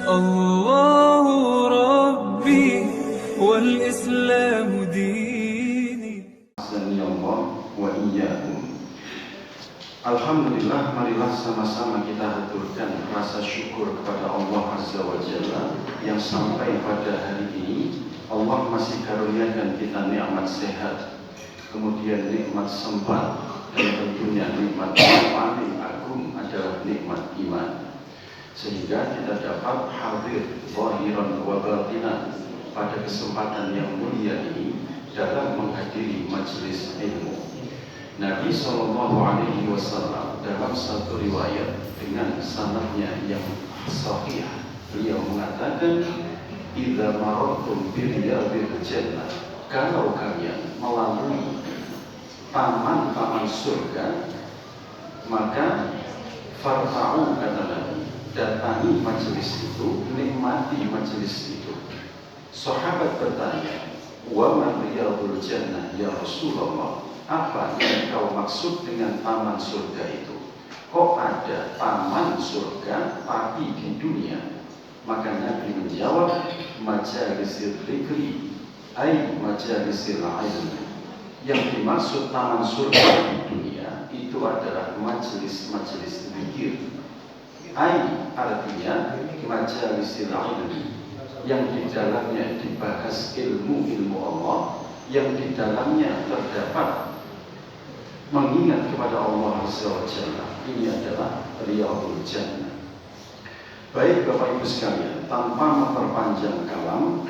الله ربي والإسلام ديني. Azani Allah wa iyyakum. Alhamdulillah, marilah sama-sama kita haturkan rasa syukur kepada Allah Azza wa Jalla yang sampai pada hari ini Allah masih karuniakan kita nikmat sehat, kemudian nikmat sempat, dan tentunya nikmat yang paling agung adalah nikmat iman, sehingga kita dapat hadir zahiran wa batinan pada kesempatan yang mulia ini dalam menghadiri majelis ilmu. Nabi SAW dalam satu riwayat dengan sanadnya yang sahih, beliau mengatakan, "Idza marartum bi riyadil jannah," kalau kalian melalui taman-taman surga, maka farta'u, kata Nabi, datangi majelis itu, nikmati majelis itu. Sahabat bertanya, "Wa ma riyadul jannah ya Rasulullah?" Apa yang kau maksud dengan taman surga itu? Kok ada taman surga tapi di dunia? Maka Nabi menjawab, "Majalisil dzikri ai majalisil ilm." Yang dimaksud taman surga di dunia itu adalah majelis-majelis zikir. Ai artinya majalisil ilm, yang di dalamnya dibahas ilmu-ilmu Allah, yang di dalamnya terdapat mengingat kepada Allah Azza wa Jalla. Ini adalah riyadul jannah. Baik Bapak Ibu sekalian, tanpa memperpanjang kalam,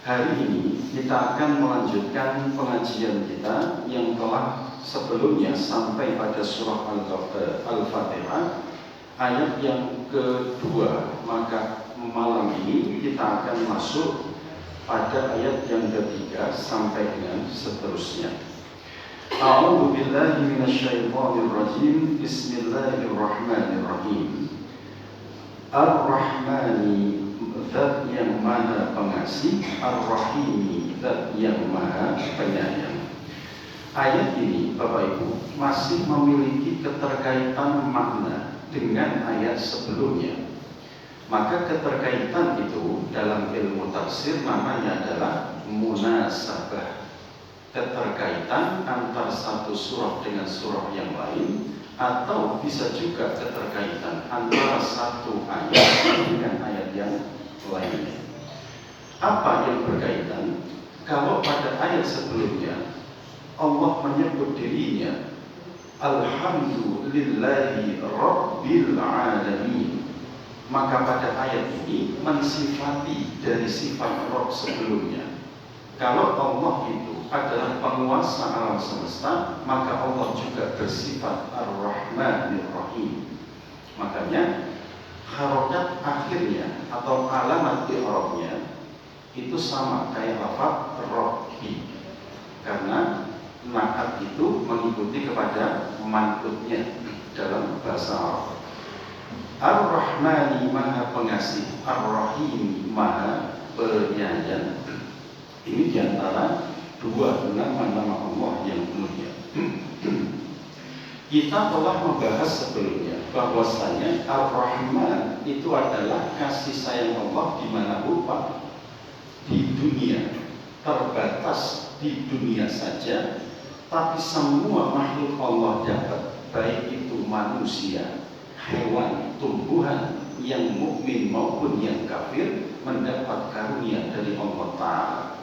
hari ini kita akan melanjutkan pengajian kita yang telah sebelumnya sampai pada surah Al-Fatihah ayat yang kedua. Maka malam ini kita akan masuk pada ayat yang ketiga sampai dengan seterusnya. A'udzu billahi minasyaitonir rajim. Bismillahirrahmanirrahim. Ar-Rahmani, zat yang maha pengasih, Ar-Rahimi, zat yang maha penyayang. Ayat ini Bapak Ibu masih memiliki keterkaitan makna dengan ayat sebelumnya. Maka keterkaitan itu dalam ilmu tafsir namanya adalah munasabah. Keterkaitan antara satu surah dengan surah yang lain, atau bisa juga keterkaitan antara satu ayat dengan ayat yang lainnya. Apa yang berkaitan? Kalau pada ayat sebelumnya Allah menyebut dirinya Alhamdulillahi Rabbil Alamin, maka pada ayat ini mensifati dari sifat Rabb sebelumnya. Kalau Allah itu adalah penguasa alam semesta, maka Allah juga bersifat Ar-Rahmanir Rahim. Makanya harokat akhirnya atau alamat i'rabnya itu sama kayak lafaz Rabbi, karena naat itu mengikuti kepada manqutnya dalam bahasa Arab. Ar-Rahmani, maha pengasih, Ar-Rahim, maha penyayang. Ini diantara dua nama-nama Allah yang mulia. Kita telah membahas sebelumnya bahwasanya Ar-Rahman itu adalah kasih sayang Allah di mana rupa di dunia, terbatas di dunia saja, tapi semua makhluk Allah dapat, baik itu manusia, hewan, tumbuhan, yang mukmin maupun yang kafir, mendapat karunia dari Allah Ta'ala.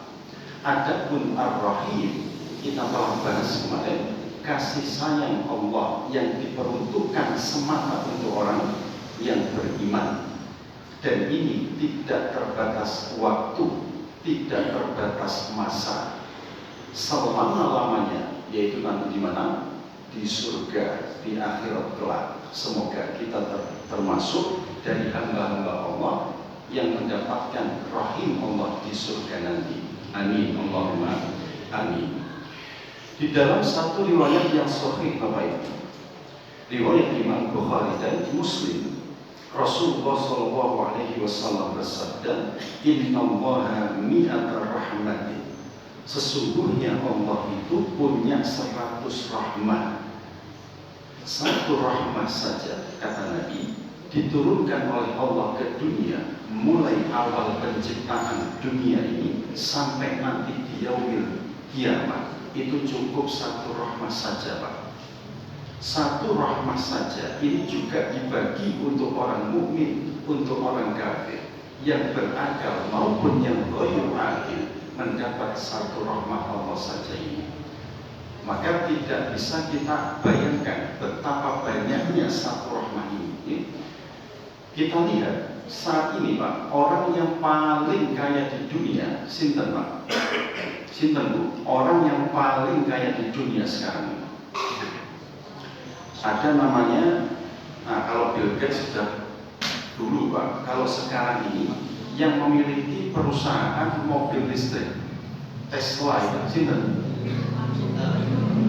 Adapun Ar-Rahim, kita telah bahas kemarin, kasih sayang Allah yang diperuntukkan semata untuk orang yang beriman. Dan ini tidak terbatas waktu, tidak terbatas masa, selama-lamanya, yaitu nanti di mana? Di surga, di akhirat kelak. Semoga kita termasuk dari hamba-hamba Allah yang mendapatkan rahim Allah di surga nanti. Amin, Allahumma amin. Di dalam satu riwayat yang sahih Bapak Ibu, riwayat Imam Bukhari dan Muslim, Rasulullah SAW bersabda, "Innallaha mi'ata rahmatin." Sesungguhnya Allah itu punya 100 rahmat. Satu rahmat saja, kata Nabi, diturunkan oleh Allah ke dunia, mulai awal penciptaan dunia ini sampai nanti di yaumil kiamat, itu cukup satu rahmat saja, Pak. Satu rahmat saja. Ini juga dibagi untuk orang mukmin, untuk orang kafir, yang berakal maupun yang ghairu akil, mendapat satu rahmat Allah saja ini. Maka tidak bisa kita bayangkan betapa banyaknya satu rahmat ini. Kita lihat saat ini, Pak, orang yang paling kaya di dunia, sinten, Pak? Sinten, Bu? Orang yang paling kaya di dunia sekarang ini. Ada namanya, nah kalau Bill Gates sudah dulu, Pak. Kalau sekarang ini yang memiliki perusahaan mobil listrik Tesla itu, sinten?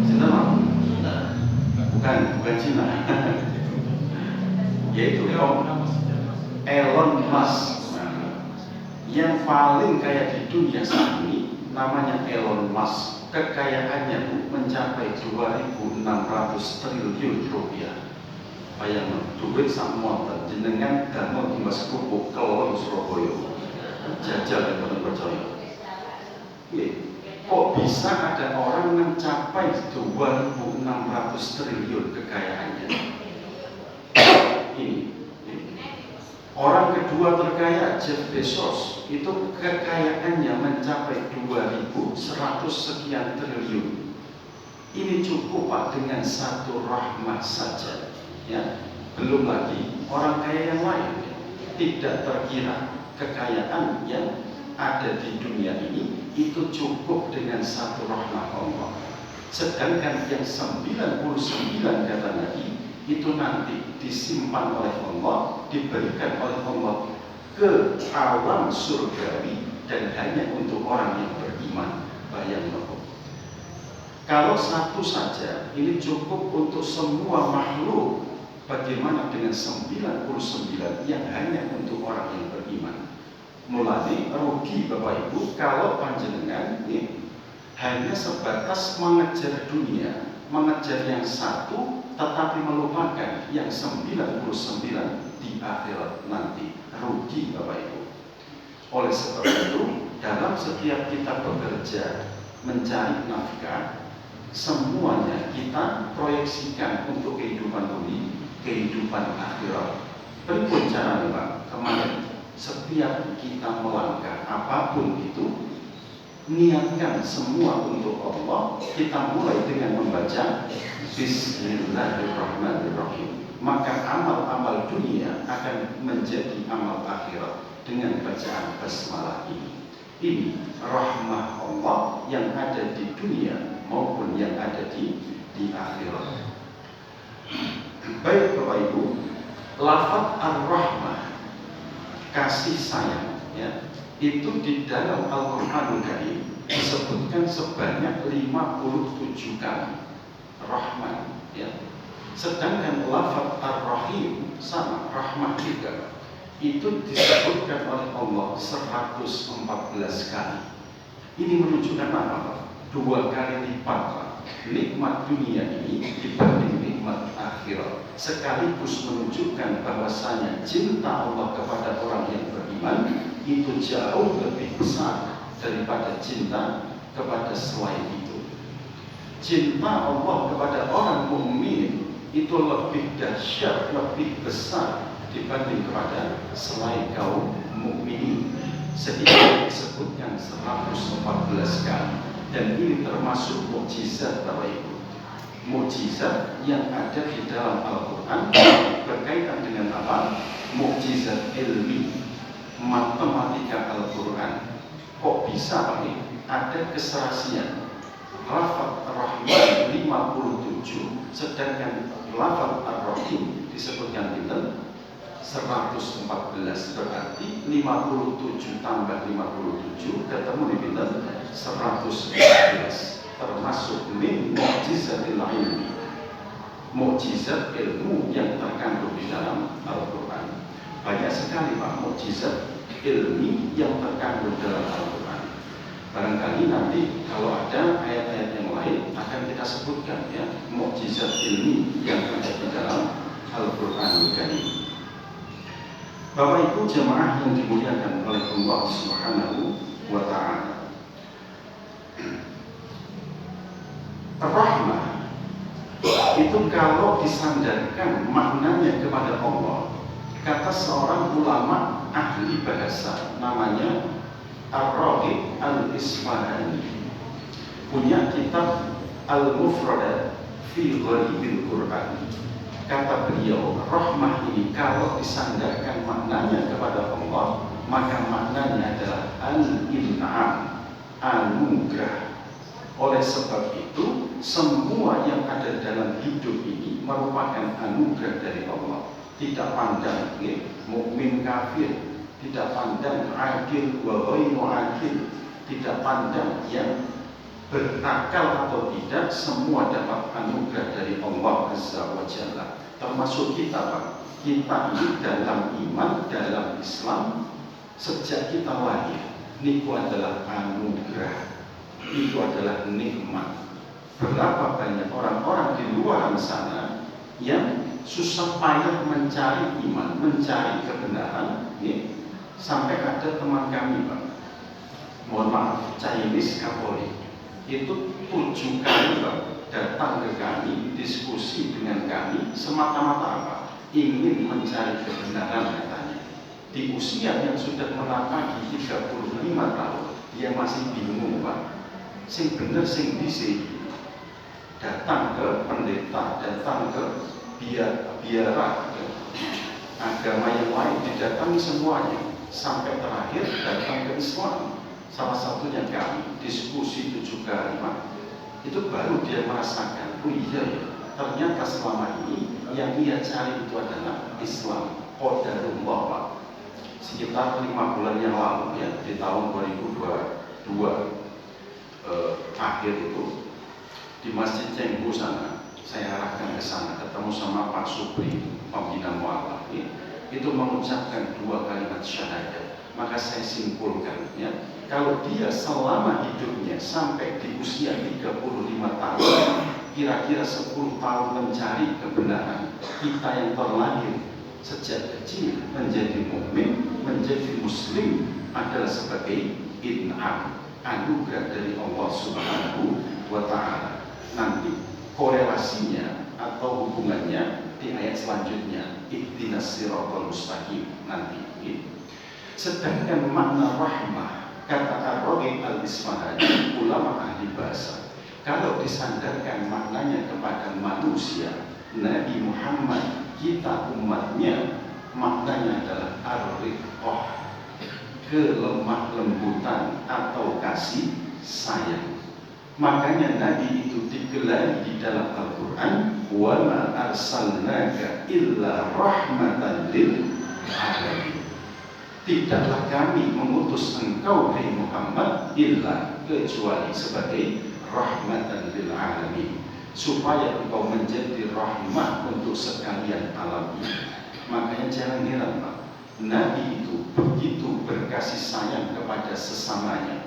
Sinten, Pak? Bukan Cina. Yaitu Elon Musk. Yang paling kaya di dunia saat ini namanya Elon Musk. Kekayaannya mencapai 2.600 triliun rupiah. Bayang duit sama jenengan dan mau dimas pupuk kalau Surabaya jajal dan betul percaya. Kok bisa ada orang mencapai 2.600 triliun kekayaannya? Ini. Orang kedua terkaya, Jeff Bezos, itu kekayaannya mencapai 2.100 sekian triliun. Ini cukup, Pak, dengan satu rahmat saja. Ya, belum lagi orang kaya yang lain. Tidak terkira kekayaan yang ada di dunia ini itu cukup dengan satu rahmat Allah. Sedangkan yang 99 kata Nabi itu nanti disimpan oleh Allah, diberikan oleh Allah ke alam surgawi dan hanya untuk orang yang beriman. Bayangkan, kalau satu saja ini cukup untuk semua makhluk, bagaimana dengan 99 yang hanya untuk orang yang beriman? Mulai rugi, Bapak Ibu, kalau panjenengan ini hanya sebatas mengejar dunia, mengejar yang satu tetapi melupakan yang 99 di akhirat nanti. Rugi, Bapak Ibu. Oleh sebab itu, dalam setiap kita bekerja mencari nafkah, semuanya kita proyeksikan untuk kehidupan dunia, kehidupan akhirat. Berikut caranya, Pak. Kemarin setiap kita melangkah apapun itu, niatkan semua untuk Allah. Kita mulai dengan membaca Bismillahirrahmanirrahim. Maka amal-amal dunia akan menjadi amal akhirat dengan bacaan basmalah ini. Ini rahmah Allah yang ada di dunia maupun yang ada di akhirat. Baik, Bapak Ibu, lafaz ar-rahmah, kasih sayang, ya, itu di dalam Al-Qur'anul Karim disebutkan sebanyak 57 kali. Rahman, ya. Sedangkan lafaz ar-rahim sama rahmat juga itu disebutkan oleh Allah 114 kali. Ini menunjukkan apa, Pak? 2 kali lipat, Pak, nikmat dunia ini dibanding nikmat akhirat, sekaligus menunjukkan bahwasanya cinta Allah kepada orang yang beriman itu jauh lebih besar daripada cinta kepada selain itu. Cinta Allah kepada orang mukmin itu lebih dahsyat, lebih besar dibanding kepada selain kaum mukminin. Sehingga disebutkan 114 kali. Dan ini termasuk mukjizat, Bapak Ibu. Mukjizat yang ada di dalam Al-Quran berkaitan dengan apa? Mukjizat ilmi, matematika Al-Quran. Kok bisa, Pak? Ada keserasian. Lafaz Rahman 57, sedangkan lafaz Ar-Rahim disebutkan pinten 114, berarti 57 tambah 57 ketemu di pinten 114, termasuk min mukjizatil ilmi, mukjizat ilmu yang terkandung di dalam Al-Quran. Banyak sekali, Pak, mukjizat ilmi yang terkandung dalam Al-Quran. Barangkali nanti kalau ada ayat-ayat yang lain akan kita sebutkan, ya, mukjizat ilmi yang ada di dalam Al-Qur'anul Karim. Bapak Ibu jemaah yang dimuliakan oleh Allah Subhanahu wa Ta'ala, rahmah itu kalau disandarkan maknanya kepada Allah, kata seorang ulama ahli bahasa namanya Ar-Raghib Al-Isfahani, punya kitab Al-Mufradat fi Gharibil Quran. Kata beliau, rahmah ini kalau disandarkan maknanya kepada Allah, maka maknanya adalah al-in'am, anugerah. Oleh sebab itu, semua yang ada dalam hidup ini merupakan anugerah dari Allah. Tidak pandang mukmin kafir, tidak pandang adil wa ghairu adil, tidak pandang yang berakal atau tidak, semua dapat anugerah dari Allah Azza wa Jalla. Termasuk kita, Pak. Kita ini dalam iman, dalam Islam, sejak kita lahir, itu adalah anugerah, itu adalah nikmat. Berapa banyak orang-orang di luar sana yang susah payah mencari iman, mencari kebenaran, ya. Sampai ada teman kami, Pak, mohon maaf, Chinese Katolik, itu 7 kali, Pak, datang ke kami, diskusi dengan kami, semata-mata apa? Ingin mencari kebenaran katanya. Di usia yang sudah melampaui 35 tahun, dia masih bingung, Pak. Sing bener, sing disi. Datang ke pendeta, datang ke biara, agama yang lain, didatangi semuanya. Sampai terakhir datang ke Islam. Salah satunya kami, diskusi 7 kali, Pak. Itu baru dia merasakan, oh iya ya, ternyata selama ini yang ia cari itu adalah Islam, qadarullah, Pak. Sekitar 5 bulan yang lalu, ya, di tahun 2022 akhir itu, di Masjid Cenggu sana, saya arahkan ke sana, ketemu sama Pak Supri, pembina mualaf, ya. Itu mengucapkan 2 kalimat syahadat. Maka saya simpulkan, ya, kalau dia selama hidupnya sampai di usia 35 tahun, kira-kira 10 tahun mencari kebenaran, kita yang terlahir sejak kecil menjadi mukmin, menjadi muslim adalah sebagai in'am, anugerah dari Allah Subhanahu wa Ta'ala. Nanti korelasinya atau hubungannya di ayat selanjutnya, ihdinas siratal mustaqim nanti. Sedangkan makna rahmah, kata Ar-Raghib Al-Isfahani, ulama ahli bahasa, kalau disandarkan maknanya kepada manusia, Nabi Muhammad, kita umatnya, maknanya adalah ar-riqah, kelemah lembutan atau kasih sayang. Makanya Nabi itu digelari di dalam Al-Quran, wa ma arsalnaka illa rahmatan lil alamin. Tidaklah kami mengutus engkau, hai Muhammad, illa kecuali sebagai rahmatan lil alamin, supaya engkau menjadi rahmat untuk sekalian alam ini. Makanya jangan heran, Pak, Nabi itu begitu berkasih sayang kepada sesamanya,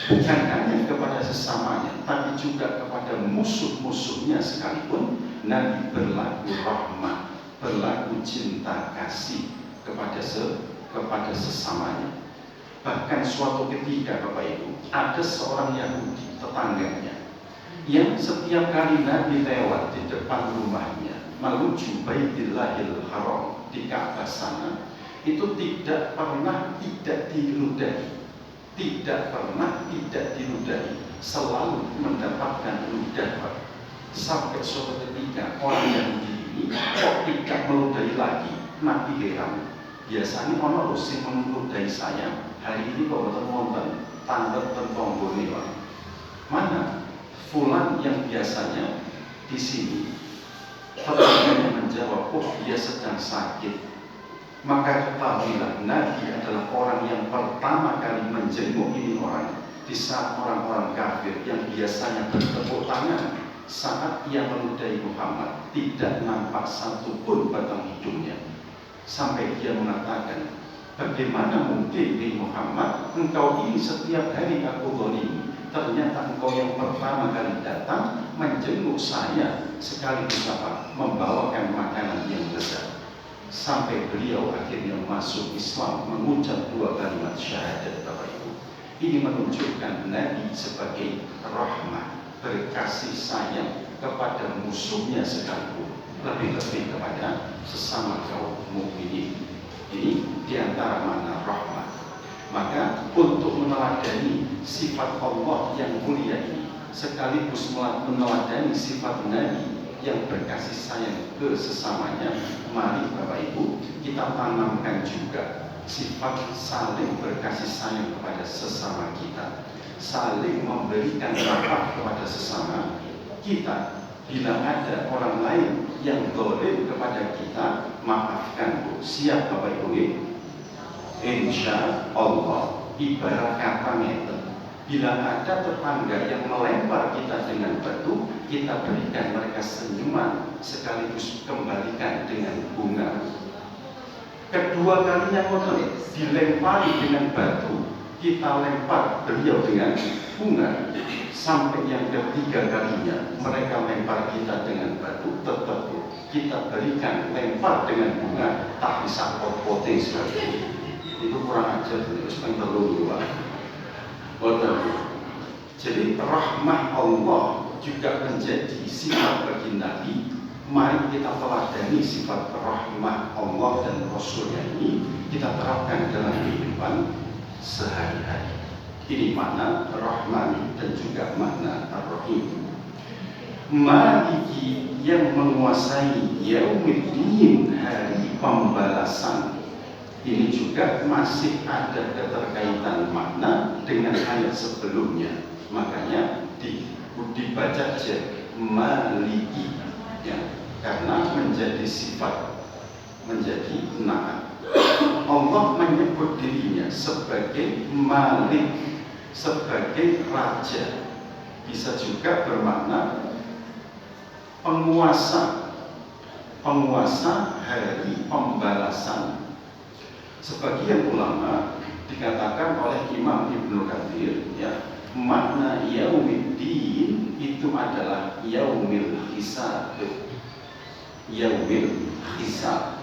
bukan hanya kepada sesamanya, tapi juga kepada musuh-musuhnya sekalipun. Nabi berlaku rahmat, berlaku cinta kasih kepada sesamanya. Bahkan suatu ketika, Bapak Ibu, ada seorang Yahudi tetangganya yang setiap kali Nabi lewat di depan rumahnya menuju Baitillahil Haram di Ka'bah sana, itu tidak pernah tidak diludahi, selalu mendapatkan ludah. Sampai suatu ketika orang Yahudi ini kok tidak meludahi lagi. Nabi heran, biasanya orang sing meludahi saya, hari ini kok betul wonten tanda tentonggone, Pak. Mana fulan yang biasanya di sini? Tetangganya menjawab, oh dia sedang sakit. Maka ketahuilah, Nabi adalah orang yang pertama kali menjenguk ini orang di saat orang-orang kafir yang biasanya bertepuk tangan saat ia meludahi Muhammad, tidak nampak satupun batang hidungnya. Sampai dia mengatakan, bagaimana mungkin, Muhammad, engkau ini setiap hari aku zalimi, ternyata engkau yang pertama kali datang menjenguk saya sekaligus membawakan makanan yang lezat. sampai beliau akhirnya masuk Islam, mengucap 2 kalimat syahadat, Bapak Ibu. Ini menunjukkan Nabi sebagai rahmah, berkasih sayang kepada musuhnya sekalipun, lebih-lebih kepada sesama kaum mukminin. Ini diantara makna rahmat. Maka untuk meneladani sifat Allah yang mulia ini, sekaligus meneladani sifat Nabi yang berkasih sayang ke sesamanya, mari Bapak Ibu kita tanamkan juga sifat saling berkasih sayang kepada sesama kita, saling memberikan rahmat kepada sesama kita. Bila ada orang lain yang zalim kepada kita, maafkan, Bu. Siap Bapak Ibu? Insya Allah. Ibarat kata ngeten, bila ada tetangga yang melempar kita dengan batu, kita berikan mereka senyuman sekaligus kembalikan dengan bunga. Kedua kalinya ngoten, dilempari dengan batu, kita lempar beliau dengan bunga. Sampai yang ketiga kalinya mereka lempar kita dengan batu, tetap kita berikan lempar dengan bunga, tak bisa pot-poting sekali. Itu kurang ajar, itu sepanjang terlalu luar. Jadi rahmah Allah juga menjadi sifat bagi Nabi. Mari kita teladani sifat rahmah Allah dan Rasulnya ini, kita terapkan dalam kehidupan sehari-hari. Ini makna Rahman dan juga makna Ar-Rahim. Maliki, yang menguasai Yaumiddin, hari pembalasan. Ini juga masih ada keterkaitan makna dengan ayat sebelumnya. Makanya dibaca aja Maliki, ya, karena menjadi sifat, menjadi naat. Allah menyebut dirinya sebagai Malik, sebagai raja. Bisa juga bermakna penguasa, penguasa hari pembalasan. Sebagian ulama dikatakan oleh Imam Ibnu Katsir, ya, makna Yaumiddin itu adalah Yaumil Hisab. Yaumil Hisab.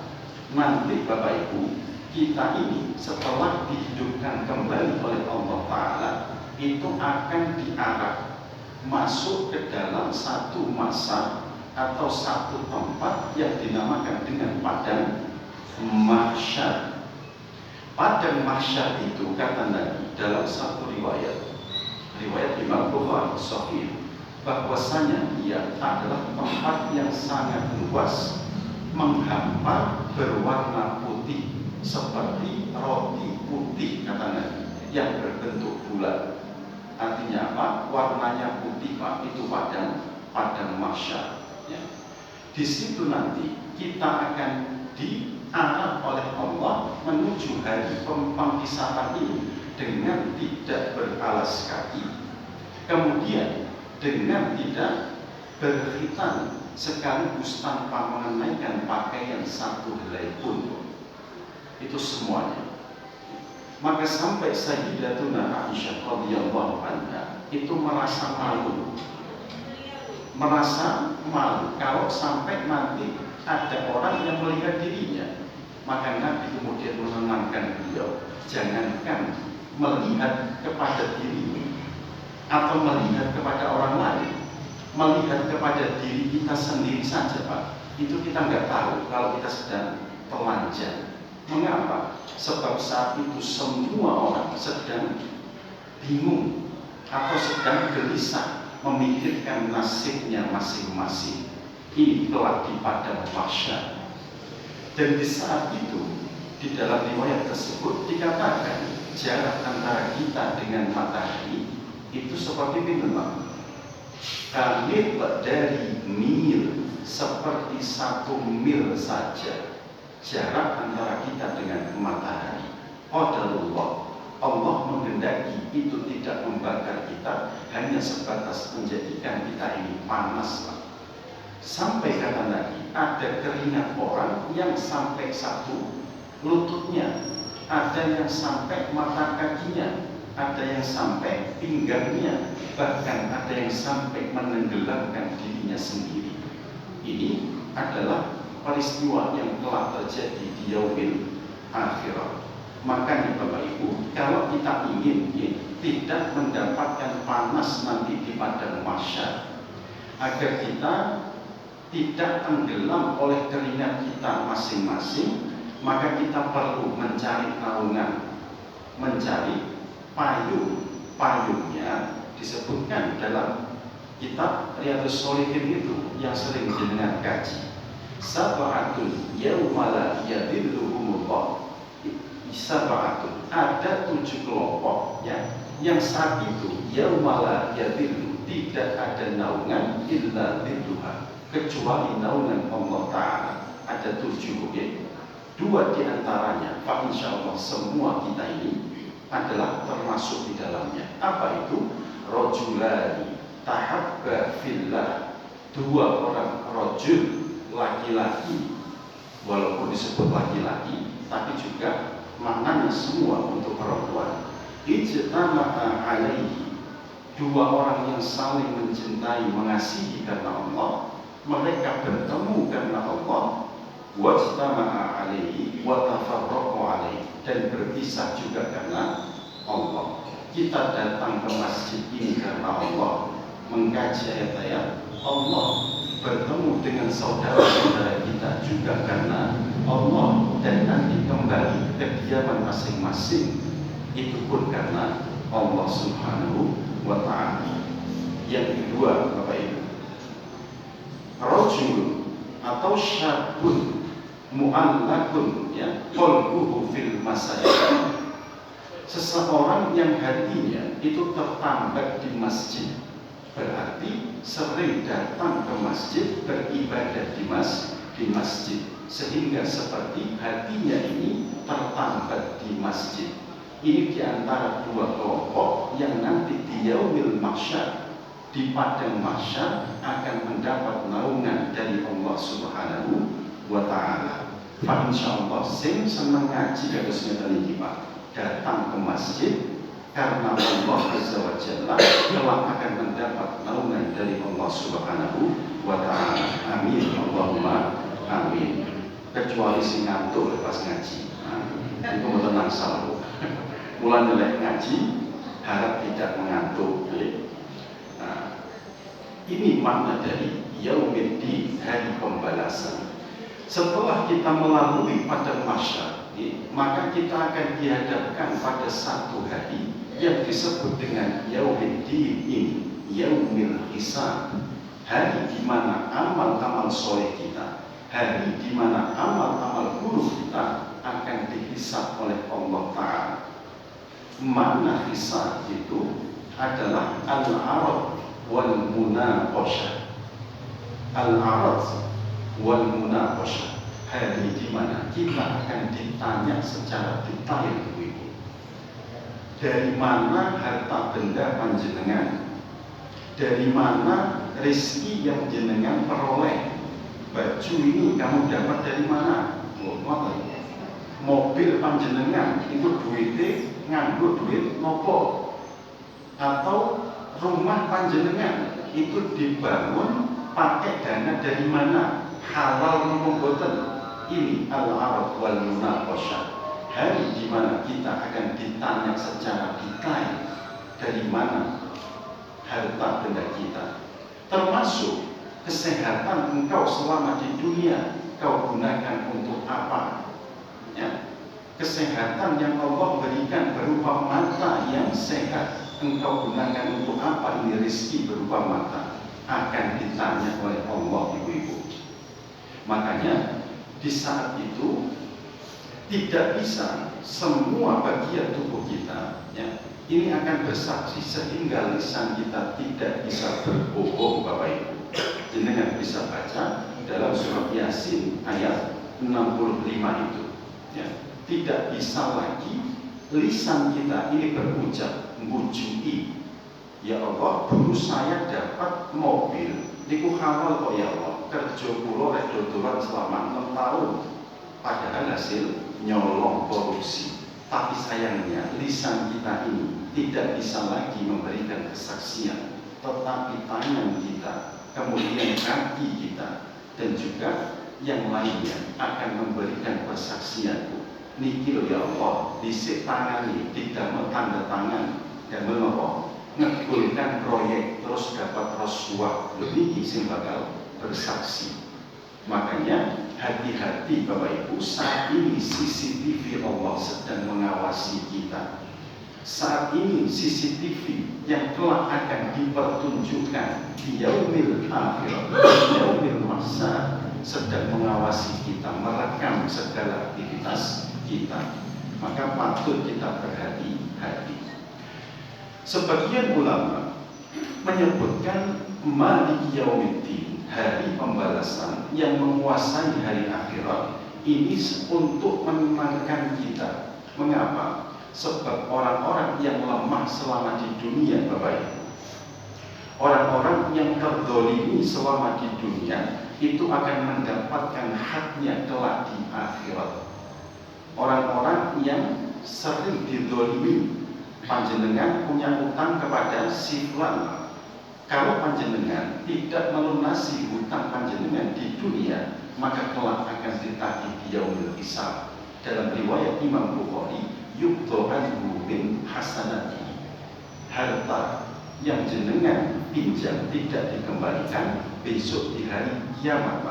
Nanti Bapak Ibu, kita ini setelah dihidupkan kembali oleh Allah Ta'ala, itu akan diarah masuk ke dalam satu masa atau satu tempat yang dinamakan dengan padang mahsyar. Padang mahsyar itu, kata Nabi dalam satu riwayat Imam Bukhari Sahih, bahwasanya ia adalah tempat yang sangat luas, menghampar, berwarna putih seperti roti putih, kata Nabi, yang berbentuk bulat. Artinya apa? Warnanya putih, Pak. Itu padang mahsyar, ya. Di situ nanti kita akan diarah oleh Allah menuju hari pempisahan ini dengan tidak beralas kaki, kemudian dengan tidak berkhitan, sekaligus tanpa mengenaikan pakaian satu helai pun. Itu semuanya. Maka sampai Sayyidatuna Aisyah radhiyallahu anha itu merasa malu kalau sampai nanti ada orang yang melihat dirinya. Maka Nabi kemudian menenangkan beliau, jangankan melihat kepada dirimu atau melihat kepada orang lain, melihat kepada diri kita sendiri saja, Pak, itu kita nggak tahu kalau kita sedang telanjang. Mengapa? Sebab saat itu semua orang sedang bingung atau sedang gelisah memikirkan nasibnya masing-masing. Ini telah di padang mahsyar. Dan di saat itu, di dalam riwayat tersebut dikatakan jarak antara kita dengan matahari itu seperti bintang. Kami dari mil, seperti 1 mil saja jarak antara kita dengan matahari. Allah menghendaki itu tidak membakar kita, hanya sebatas menjadikan kita ini panas, Pak. Sampai kata Nabi, ada keringat orang yang sampai satu lututnya, ada yang sampai mata kakinya, ada yang sampai pinggangnya, bahkan ada yang sampai menenggelamkan dirinya sendiri. Ini adalah peristiwa yang telah terjadi di yaumil akhirah. Makanya Bapak Ibu, kalau kita ingin tidak mendapatkan panas nanti di padang mahsyar, agar kita tidak tenggelam oleh keringat kita masing-masing, maka kita perlu mencari naungan, mencari payung. Payungnya disebutkan dalam kitab Riyadhus Shalihin itu yang sering jenengan kaji. Sab'atun yaumala yadilluhumullah. Sab'atun, ada 7 kelompok ya, yang saat itu yaumala yadillu, tidak ada naungan illa dilluha, kecuali naungan Allah Ta'ala. Ada 7 ya. 2 diantaranya, Pak, insya Allah semua kita ini adalah termasuk di dalamnya. Apa itu? Rajulani tahabba fillah, 2 orang rajul, laki-laki, walaupun disebut laki-laki tapi juga maknanya semua untuk perempuan. Ijtama'a alaihi, 2 orang yang saling mencintai, mengasihi karena Allah, mereka bertemu karena Allah, wajtama'a alaihi wa tafarraqu alaihi, dan berpisah juga karena Allah. Kita datang ke masjid ini karena Allah, mengkaji ayat-ayat Allah, bertemu dengan saudara-saudara kita juga karena Allah, dan nanti kembali ke kediaman masing-masing itu pun karena Allah Subhanahu wa Ta'ala. Yang kedua Bapak Ibu, rajul atau syabun mu'allakun ya, qalbuhu fil masajid, seseorang yang hatinya itu tertambat di masjid, berarti sering datang ke masjid, beribadah di masjid, sehingga seperti hatinya ini tertambat di masjid. Ini diantara 2 kelompok yang nanti di yaumil mahsyar, di padang mahsyar, akan mendapat naungan dari Allah Subhanahu wa Ta'ala. Pak, insya Allah sing seneng ngaji kados ngeten iki Pak, datang ke masjid karena Allah Azza wa Jalla kelak akan mendapat naungan dari Allah Subhanahu wa Ta'ala. Amin Allahumma amin. Kecuali sing ngantuk lepas ngaji, itu mboten nangsal. Mulai nilai ngaji harap tidak mengantuk. Nah, ini makna dari yaumiddin, hari pembalasan. Setelah kita melalui padang mahsyar, maka kita akan dihadapkan pada satu hari yang disebut dengan yaumiddin ini, yaumil hisab, hari di mana amal-amal soleh kita, hari di mana amal-amal buruk kita akan dihisab oleh Allah Ta'ala. Makna hisab itu adalah al-arad wal munaqashah. Al-arad wal munaqashah, hari di mana kita akan ditanya secara detail, Ibu. Dari mana harta benda panjenengan? Dari mana rezeki yang jenengan peroleh? Baju ini kamu dapat dari mana? Mobil panjenengan itu duitnya nganggo duit nopo? Atau rumah panjenengan itu dibangun pakai dana dari mana? Halal maupun boten. Ini al-arad wal munaqashah, hari di mana kita akan ditanya secara detail dari mana harta benda kita, termasuk kesehatan engkau selama di dunia kau gunakan untuk apa ya? Kesehatan yang Allah berikan berupa mata yang sehat, engkau gunakan untuk apa? Ini rezeki berupa mata, akan ditanya oleh Allah, ibu-ibu. Makanya di saat itu tidak bisa semua bagian tubuh kita ya, ini akan bersaksi, sehingga lisan kita tidak bisa berbohong. Bapak Ibu, jenengan bisa baca dalam surat Yasin ayat 65 itu ya. Tidak bisa lagi lisan kita ini berucap mujui, ya Allah, dulu saya dapat mobil niku halal kok ya Allah, kerja kula rek dodolan selama 6 tahun, padahal hasil nyolong korupsi. Tapi sayangnya lisan kita ini tidak bisa lagi memberikan kesaksian, tetapi tangan kita, kemudian kaki kita, dan juga yang lainnya akan memberikan persaksian. Niki lho ya Allah, dhisik tangani, didamel tanda tangan, damel napa? Ngegulkan proyek terus dapat rasuah. Lho niki sing bakal bersaksi. Makanya hati-hati Bapak Ibu, saat ini CCTV Allah sedang mengawasi kita. Saat ini CCTV yang kelak akan dipertunjukkan di yaumil akhir, di yaumil mahsyar, sedang mengawasi kita, merekam segala aktivitas kita. Maka patut kita berhati-hati. Sebagian ulama menyebutkan Maliki Yaumiddin, hari pembalasan yang menguasai hari akhirat, ini untuk menenangkan kita. Mengapa? Sebab orang-orang yang lemah selama di dunia, Bapak Ibu, orang-orang yang terdolimi selama di dunia itu akan mendapatkan haknya kelak di akhirat. Orang-orang yang sering didolimi, panjenengan punya utang kepada si fulan, kalau panjenengan tidak melunasi hutang panjenengan di dunia, maka kelak akan ditagih di yaumil hisab. Dalam riwayat Imam Bukhari, yukto anhu min hasanati, harta yang jenengan pinjam tidak dikembalikan, besok di hari kiamat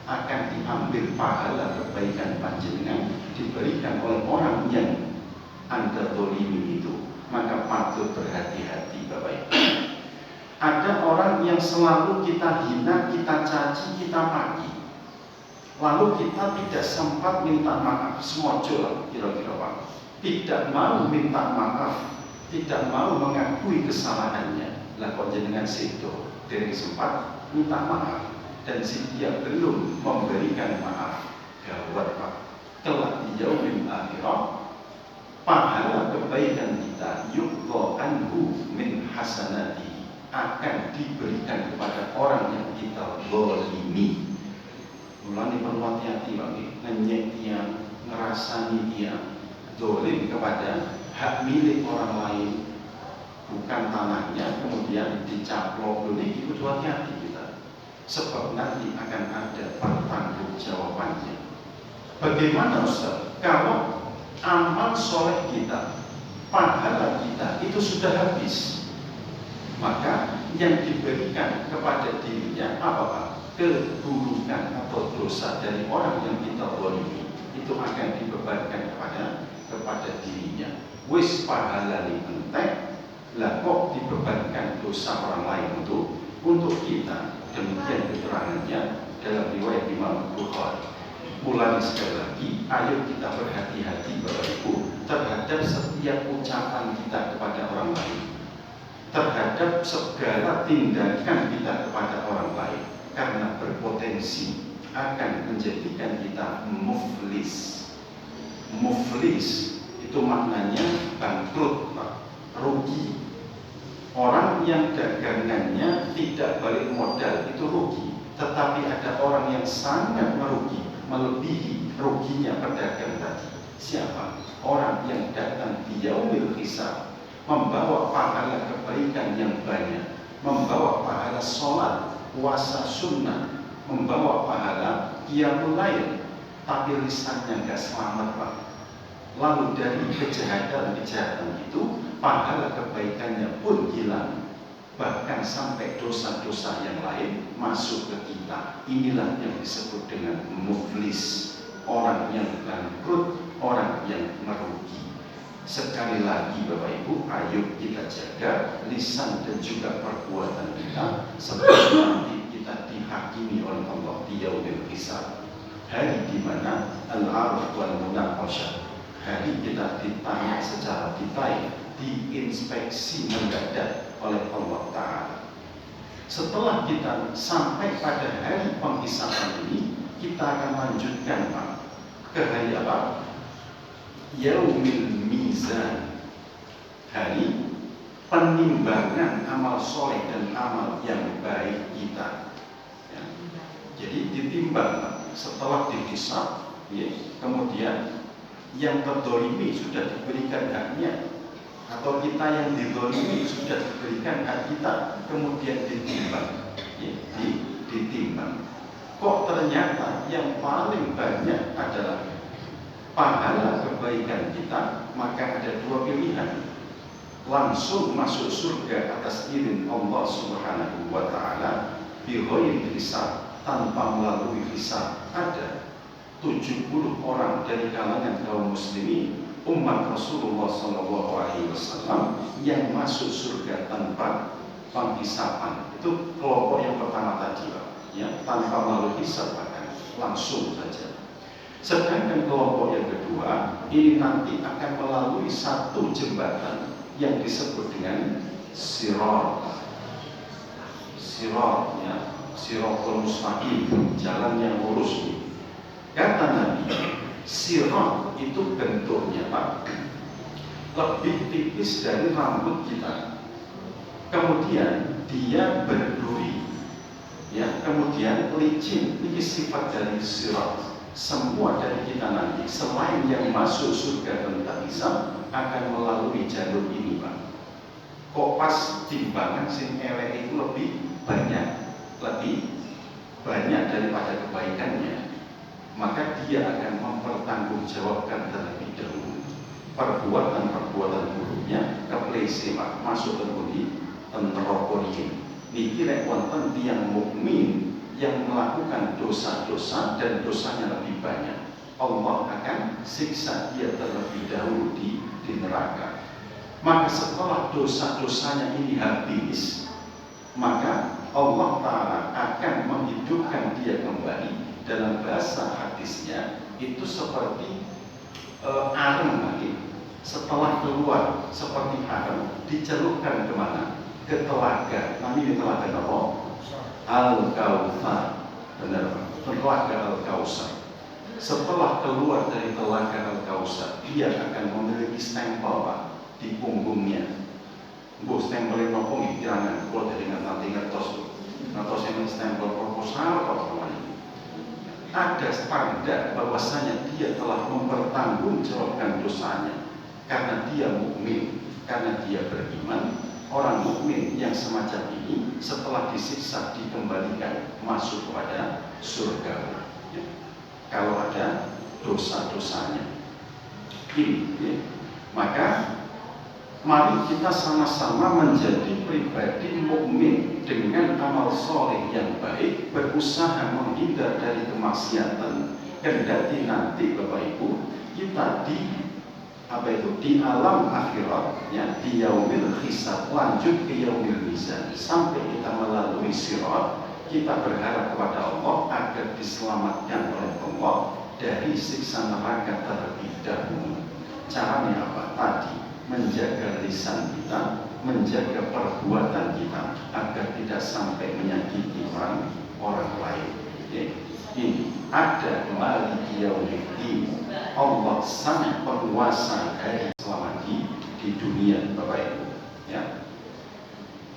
akan diambil pahala kebaikan panjenengan, diberikan oleh orang yang Anda dolimi itu. Maka patut berhati-hati Bapak Ibu. Ada orang yang selalu kita hina, kita caci, kita maki, lalu kita tidak sempat minta maaf, semojo lah kira-kira Pak. Tidak mau minta maaf, tidak mau mengakui kesalahannya. Lah kok jenengan situ dari sempat minta maaf dan si dia belum memberikan maaf, gawat Pak. Kelak di yaumil akhirah, pahala kebaikan kita yuqta anhu min hasanati akan diberikan kepada orang yang kita zalimi. Mulane perlu hati-hati bagi ngenyek tiang, ngerasani tiang, dolim kepada hak milik orang lain, bukan tanahnya, kemudian dicaplok. Ini itu hati-hati kita, sebab nanti akan ada pertanggung jawabannya. Bagaimana Ustaz? Kalau amal soleh kita, pahala kita itu sudah habis, maka yang diberikan kepada dirinya apa Pak? Keburukan atau dosa dari orang yang kita zalimi itu akan dibebankan kepada dirinya. Wis pahala li entek, lah kok dibebankan dosa orang lain untuk kita. Demikian keterangannya dalam riwayat Imam Bukhari. Mulai sekali lagi, ayo kita berhati-hati Bapak Ibu terhadap setiap ucapan kita kepada orang lain, terhadap segala tindakan kita kepada orang lain, karena berpotensi akan menjadikan kita muflis. Muflis itu maknanya bangkrut, rugi. Orang yang dagangannya tidak balik modal itu rugi, tetapi ada orang yang sangat merugi, melebihi ruginya pedagang tadi. Siapa? Orang yang datang di yaumil hisab membawa pahala kebaikan yang banyak, membawa pahala sholat, puasa sunnah, membawa pahala qiyamul lail, tapi lisannya nggak selamat Pak. Lalu dari kejahatan-kejahatan itu pahala kebaikannya pun hilang, bahkan sampai dosa-dosa yang lain masuk ke kita. Inilah yang disebut dengan muflis, orang yang bangkrut, orang yang merugi. Sekali lagi Bapak Ibu, ayo kita jaga lisan dan juga perbuatan kita, sebab nanti kita dihakimi oleh Allah di yaumil hisab, hari di mana al-aruf wal munaqasyah, hari kita ditanya secara detail, diinspeksi mendadak oleh Allah Ta'ala. Setelah kita sampai pada hari penghisaban ini, kita akan lanjutkan Pak ke hari apa? Yaumil Mizan, hari penimbangan amal soleh dan amal yang baik kita ya. Jadi ditimbang Pak. Setelah dihisab ya, kemudian yang terdolimi sudah diberikan haknya, atau kita yang didolimi sudah diberikan hak kita, kemudian ditimbang ya, ditimbang. kok ternyata yang paling banyak adalah pahala kebaikan kita, maka ada dua pilihan: langsung masuk surga atas izin Allah Subhanahu wa taala bighairi hisab, tanpa melalui hisab. Ada 70 orang dari kalangan kaum muslimin umat Rasulullah SAW yang masuk surga tanpa penghisaban. Itu kelompok yang pertama tadi, ya, tanpa melalui hisab, bahkan langsung saja. Sedangkan kelompok yang kedua ini nanti akan melalui satu jembatan yang disebut dengan sirat, ya, siratul mustaqim, jalan yang lurus. Kata Nabi, sirat itu bentuknya, Pak, lebih tipis dari rambut kita. Kemudian dia berduri, ya, kemudian licin. Ini sifat dari sirat. Semua dari kita nanti selain yang masuk surga tanpa hisab akan melalui jalur ini, Pak. Kok pas timbangan sing elek itu lebih banyak daripada kebaikannya, maka dia akan mempertanggungjawabkan terlebih dahulu perbuatan buruknya, keplese, Pak, masuk ke neraka ini. Niki rek wonten tiyang mukmin yang melakukan dosa-dosa dan dosanya lebih banyak, Allah akan siksa dia terlebih dahulu di neraka. Maka setelah dosa-dosanya ini habis, maka Allah Ta'ala akan menghidupkan dia kembali. Dalam bahasa hadisnya itu seperti areng lagi. Setelah keluar seperti areng, dicelupkan kemana? Ke telaga. Namanya telaga apa? Al-Kautsar. Benar, telaga Al-Kautsar. Setelah keluar dari telaga Al-Kautsar, dia akan memiliki stempel, Pak, di punggungnya. Bu, stempel nopo nggih kirangan kula dari nanti ngertos yang stempel proposal apa namanya. Ada tanda bahwasanya dia telah mempertanggungjawabkan dosanya karena dia mukmin, karena dia beriman. Orang mukmin yang semacam ini setelah disiksa dikembalikan masuk kepada surga, ya, kalau ada dosa-dosanya ini, ya. Maka mari kita sama-sama menjadi pribadi mukmin dengan amal soleh yang baik, berusaha menghindar dari kemaksiatan. Kendati nanti Bapak Ibu kita di alam akhirat, ya, di yaumil hisab, lanjut ke yaumil mizan, sampai kita melalui sirat, kita berharap kepada Allah agar diselamatkan oleh Allah dari siksa neraka terlebih dahulu. Caranya apa? Tadi, menjaga lisan kita, menjaga perbuatan kita agar tidak sampai menyakiti orang lain. Ya. Ini ada maliki yaumiddin. Allah sang penguasa hari selama di dunia, Bapak Ibu. Ya.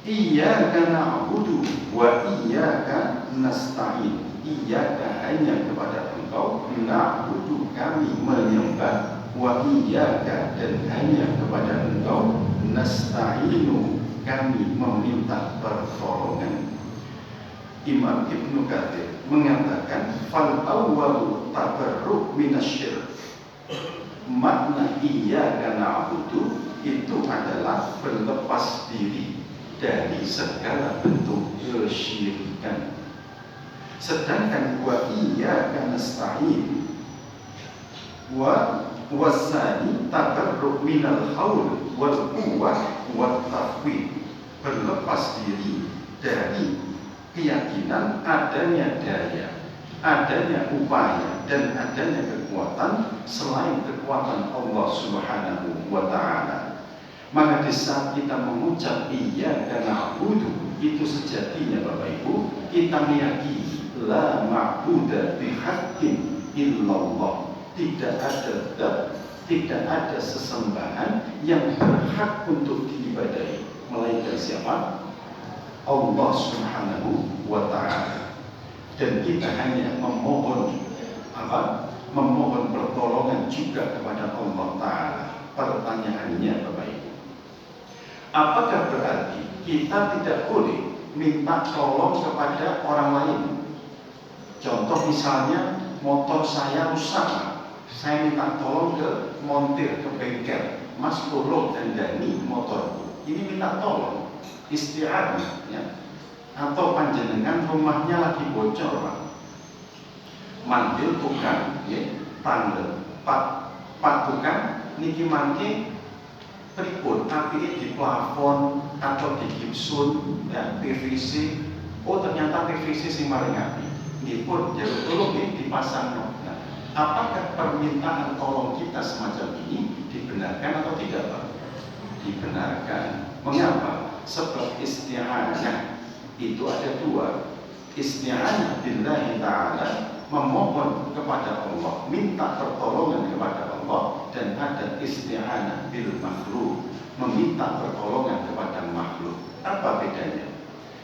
Iyyaka na'budu wa iyyaka nasta'in. Iyyaka hanya kepada Engkau, na'budu kami menyembah, wa iyyaka dan hanya kepada Engkau, nasta'inu kami meminta pertolongan. Imam Ibnu Katsir mengatakan fal awwalu tabarruk minasyirk. Makna iyyaka na'budu itu adalah berlepas diri dari segala bentuk kesyirikan. Sedangkan wa iyyaka nasta'in wa wasani tabarruk minal haul wal quwwah wat tafwid. Berlepas diri dari keyakinan adanya daya, adanya upaya dan adanya kekuatan selain kekuatan Allah Subhanahu wa ta'ala. Maka di saat kita mengucap iyyaka na'budu, itu sejatinya Bapak Ibu kita meyakini la ma'buda bihaqqin illallah. Tidak ada sesembahan yang berhak untuk diibadahi melainkan siapa? Allah Subhanahu wa ta'ala. Dan kita hanya memohon pertolongan juga kepada Allah Ta'ala. Pertanyaannya Bapak Ibu, apakah berarti kita tidak boleh minta tolong kepada orang lain? Contoh misalnya motor saya rusak, saya minta tolong ke montir, ke bengkel, Mas tolong dandani motorku. Ini minta tolong, isti'anah ya. Atau panjenengan rumahnya lagi bocor, Pak. Manggil tukang, ya, tanggal, Pak tukang, niki mangke pripun, tapi di plafon atau di gipsun, ya, PVC. Oh ternyata PVC sing maring api. Nggih pun jalur tolong dipasang. Nah, apakah permintaan tolong kita semacam ini dibenarkan atau tidak, Pak? Dibenarkan. Mengapa? Sebab isti'anah itu ada dua. Isti'anah billahi ta'ala, memohon kepada Allah, minta pertolongan kepada Allah, dan ada isti'anah bil makhluk, meminta pertolongan kepada makhluk. Apa bedanya?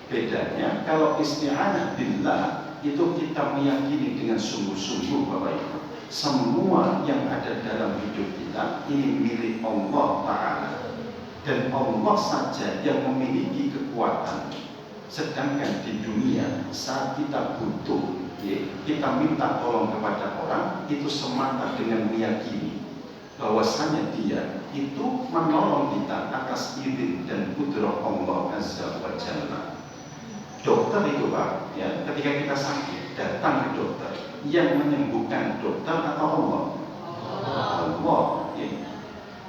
Bedanya kalau isti'anah billah itu kita meyakini dengan sungguh-sungguh Bapak Ibu, semua yang ada dalam hidup kita ini milik Allah Ta'ala, dan Allah saja yang memiliki kekuatan. Sedangkan di dunia saat kita butuh, ya, kita minta tolong kepada orang, itu semata dengan meyakini bahwasanya dia itu menolong kita atas izin dan kudrah Allah Azza wa Jalla. Dokter itu, Pak, ya, ketika kita sakit datang ke dokter, yang menyembuhkan dokter atau Allah? Allah. Ya.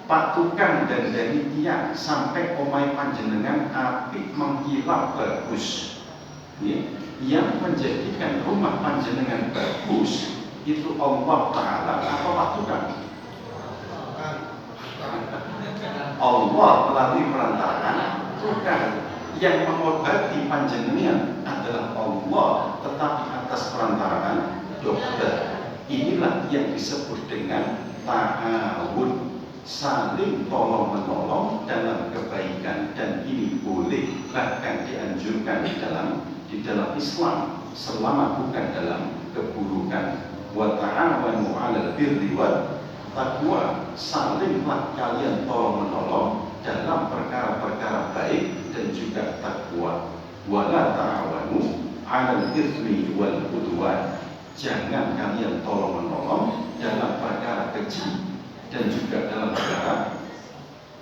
Pak tukang dan dari tiang sampai omai panjenengan api mengkilap bagus, ya. Yang menjadikan rumah panjenengan bagus itu Allah Ta'ala atau Pak tukang? Allah melalui perantaraan tukang. Yang mengobati panjenengan adalah Allah, tetapi atas perantaraan dokter. Inilah yang disebut dengan ta'awun, saling tolong menolong dalam kebaikan, dan ini boleh bahkan dianjurkan di dalam Islam selama bukan dalam keburukan. Wa ta'awanu 'alal birri wat taqwa, salinglah kalian tolong menolong dalam perkara-perkara baik dan juga takwa. Wala ta'awanu 'alal itsmi wal 'udwan, jangan kalian tolong menolong dalam perkara keji dan juga dalam perkara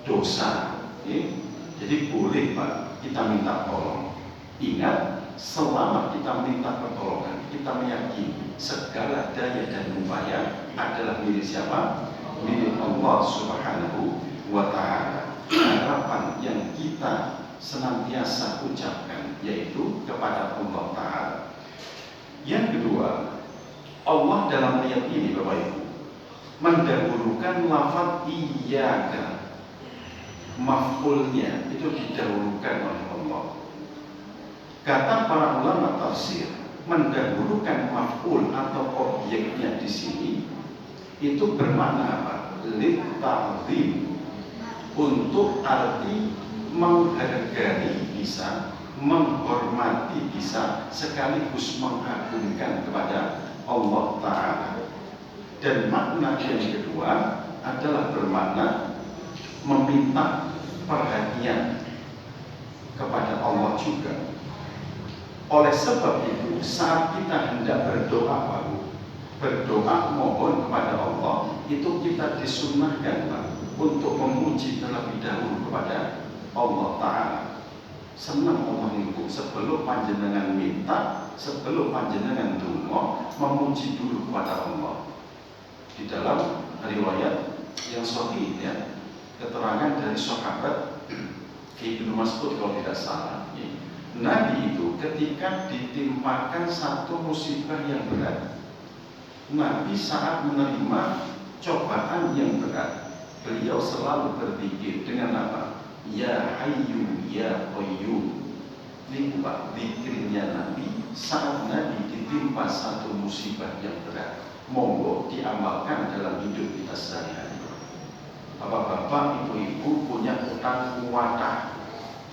dosa, ya. Jadi boleh, Pak, kita minta tolong. Ingat, selama kita minta pertolongan, kita meyakini segala daya dan upaya adalah milik siapa? Milik Allah Subhanahu wa Ta'ala. Harapan yang kita senantiasa ucapkan yaitu kepada Allah Ta'ala. Yang kedua, Allah dalam ayat ini, Bapak Ibu, mendahulukan lafaz iyyaka. Maf'ulnya itu didahulukan oleh Allah. Kata para ulama tafsir, mendahulukan maf'ul atau objeknya di sini itu bermakna apa? Lit-ta'zim, untuk arti menghargai bisa, menghormati bisa, sekaligus mengagungkan kepada Allah Ta'ala. Dan makna yang kedua adalah bermakna meminta perhatian kepada Allah juga. Oleh sebab itu, saat kita hendak berdoa, berdoa mohon kepada Allah, itu kita disunnahkan, Pak, untuk memuji terlebih dahulu kepada Allah Ta'ala. Senang Allah itu sebelum panjenengan minta, sebelum panjenengan donga, memuji dulu kepada Allah. Di dalam riwayat yang sahih, ya, keterangan dari sahabat Ibnu Mas'ud kalau tidak salah, ya, Nabi itu ketika ditimpakan satu musibah yang berat, Nabi saat menerima cobaan yang berat, beliau selalu berzikir dengan apa? Ya Hayyu Ya Qayyum. Ini Pak, zikirnya Nabi saat Nabi ditimpa satu musibah yang berat. Monggo diamalkan dalam hidup kita sehari-hari. Bapak-bapak, ibu-ibu punya utang kuwatah,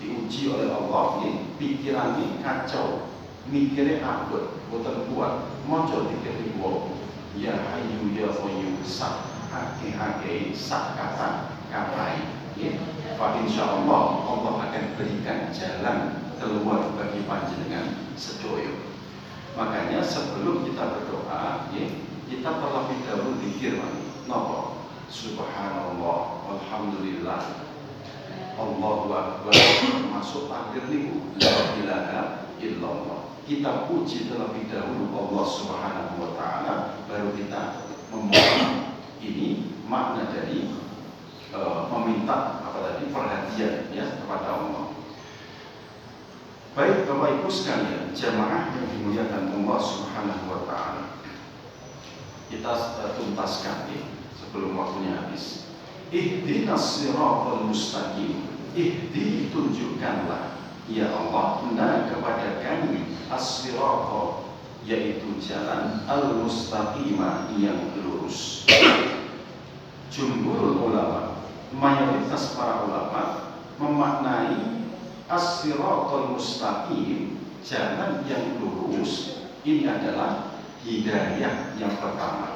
diuji oleh Allah, pikirannya kacau, mikirnya abot, boten kuat, mojo dikit wow. Ya Hayyu Ya Qayyum, sak hake-hake, sak kata kapai, ya. Fa insyaallah Allah akan berikan jalan keluar bagi panjenengan sedoyo. Makanya sebelum kita berdoa, ya, kita terlebih dahulu zikir, napa? Subhanallah, alhamdulillah, Allahu Akbar, masuk takbir niku la ilaha illallah. Kita puji terlebih dahulu Allah Subhanahu wa taala, baru kita memohon. Ini makna dari meminta perhatian ya kepada Allah. Baik Bapak Ibu sekalian, jamaah yang dimuliakan Allah Subhanahu wa taala. Kita tuntaskan sebelum waktunya habis. Ihdinas siratal mustaqim. Ihdi, tunjukkanlah ya Allah kepada kami as-sirata, yaitu jalan al-mustaqimah yang lurus. Jumhurul ulama, mayoritas para ulama memaknai as-siratal mustaqim, jalan yang lurus, ini adalah hidayah yang pertama.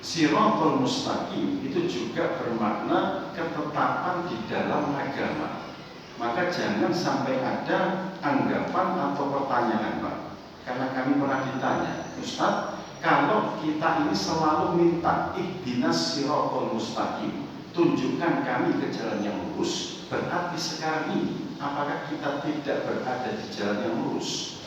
Siratal mustaqim itu juga bermakna ketetapan di dalam agama. Maka jangan sampai ada anggapan atau pertanyaan, Pak. Karena kami pernah ditanya, Ustaz, kalau kita ini selalu minta ihdinas siratal mustaqim, tunjukkan kami ke jalan yang lurus, berarti sekarang ini apakah kita tidak berada di jalan yang lurus?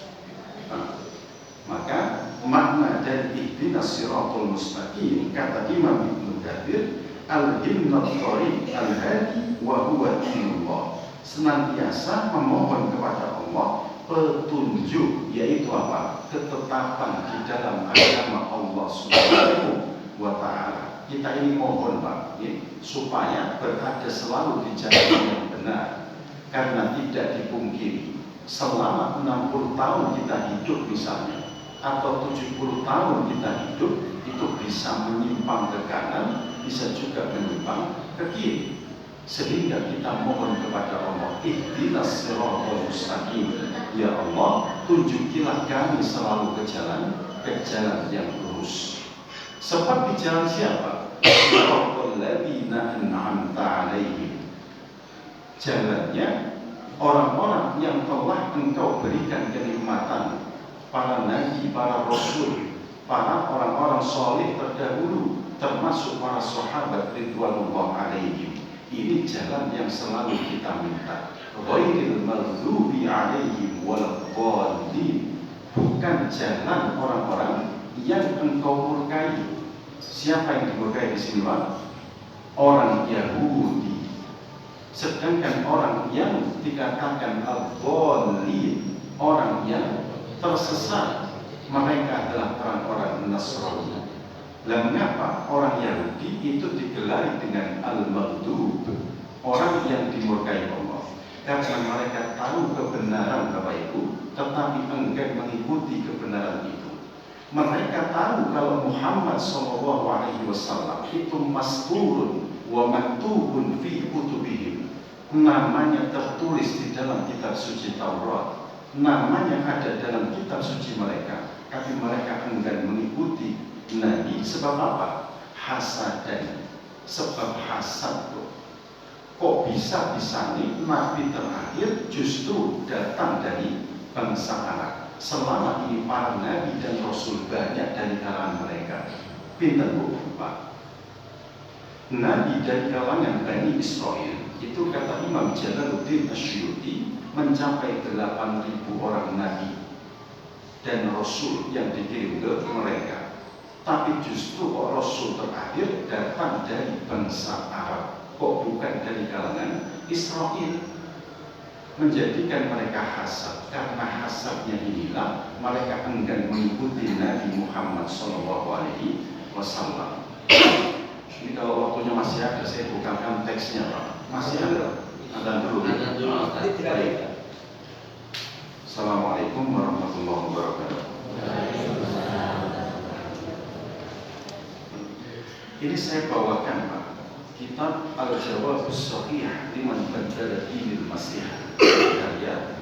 Maka makna dari ihdinas siratal mustaqim, kata Imam Ibnu Katsir, al-himnat thariq al-hadi wa huwa dinullah, senantiasa memohon kepada Allah petunjuk, yaitu apa? Ketetapan di dalam agama Allah Subhanahu wa taala. Kita ini mohon, Pak, supaya berada selalu di jalan yang benar. Karena tidak dipungkiri, selama 60 tahun kita hidup misalnya, atau 70 tahun kita hidup, itu bisa menyimpang ke kanan, bisa juga menyimpang ke kiri. Sehingga kita mohon kepada Allah, ihdinas siratal mustaqim, ya Allah, tunjukilah kami selalu ke jalan yang lurus. Sebab di jalan siapa? Siratal ladzina an'amta 'alaihim, jalannya orang-orang yang telah Engkau berikan kenikmatan, para nabi, para rasul, para orang-orang soleh terdahulu, termasuk para sahabat ridwanullah alaihim. Ini jalan yang selalu kita minta. Ghairil maghdubi alaihim waladdallin, bukan jalan orang-orang yang Engkau murkai. Siapa yang dimurkai di sini, Pak? Orang Yahudi. Sedangkan orang yang dikatakan al-dallin, orang yang tersesat, mereka adalah orang-orang Nasrani. Dan mengapa orang Yahudi itu digelari dengan al-maghdub, orang yang dimurkai Allah? Karena mereka tahu kebenaran, Bapak Ibu, tetapi enggan mengikuti kebenaran itu. Mereka tahu kalau Muhammad SAW itu masturun wa maktubun fi kutubihim, namanya tertulis di dalam kitab suci Taurat, namanya ada dalam kitab suci mereka, tapi mereka enggan mengikuti Nabi. Sebab apa? Hasadan, sebab hasad. Kok bisa nih Nabi terakhir justru datang dari bangsa Arab? Selama ini para Nabi dan Rasul banyak dari kalangan mereka. Pinter Bu, Pak. Nabi dari kalangan Bani Israel itu, kata Imam Jalaluddin Asyuyuti, mencapai 8.000 orang Nabi dan Rasul yang dikirim ke mereka. Tapi justru Rasul terakhir datang dari bangsa Arab, kok bukan dari kalangan Israel. Menjadikan mereka hasad. Karena hasadnya inilah mereka enggan mengikuti Nabi Muhammad SAW. Ini kalau waktunya masih ada, saya bukakan teksnya, Pak. Masih ada? Ada dulu. Baik. Assalamualaikum warahmatullahi wabarakatuh. Ini saya bawakan, Pak, kitab Al-Jawabus Shahih liman Badala Dinil Masih, karya